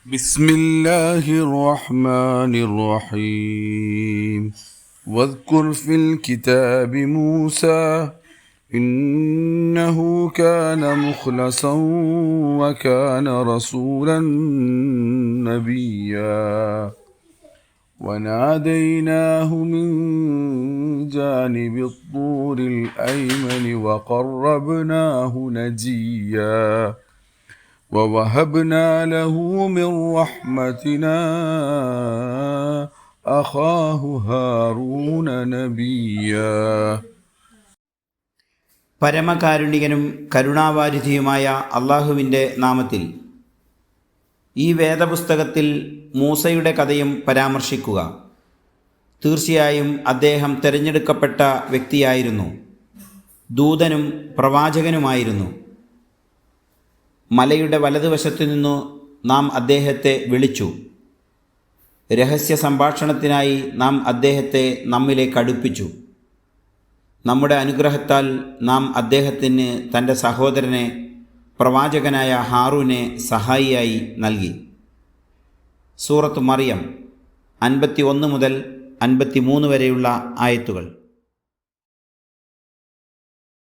بسم الله الرحمن الرحيم واذكر في الكتاب موسى إنه كان مخلصا وكان رسولا نبيا وناديناه من جانب الطور الأيمن وقربناه نجيا ووهبنا له من رحمتنا أخاه هارون نبيا. പരമകാരുണികനും കരുണാവാരിധിയുമായ അള്ളാഹുവിൻ്റെ നാമത്തിൽ ഈ വേദപുസ്തകത്തിൽ മൂസയുടെ കഥയും പരാമർശിക്കുക. തീർച്ചയായും അദ്ദേഹം തിരഞ്ഞെടുക്കപ്പെട്ട വ്യക്തിയായിരുന്നു, ദൂതനും പ്രവാചകനുമായിരുന്നു. മലയുടെ വലതുവശത്തു നിന്നു നാം അദ്ദേഹത്തെ വിളിച്ചു. രഹസ്യ സംഭാഷണത്തിനായി നാം അദ്ദേഹത്തെ നമ്മിലേക്ക് അടുപ്പിച്ചു. നമ്മുടെ അനുഗ്രഹത്താൽ നാം അദ്ദേഹത്തിന് തൻ്റെ സഹോദരനെ പ്രവാചകനായ ഹാറൂനെ സഹായിയായി നൽകി. സൂറത്ത് മറിയം 51 മുതൽ 53 വരെയുള്ള ആയത്തുകൾ.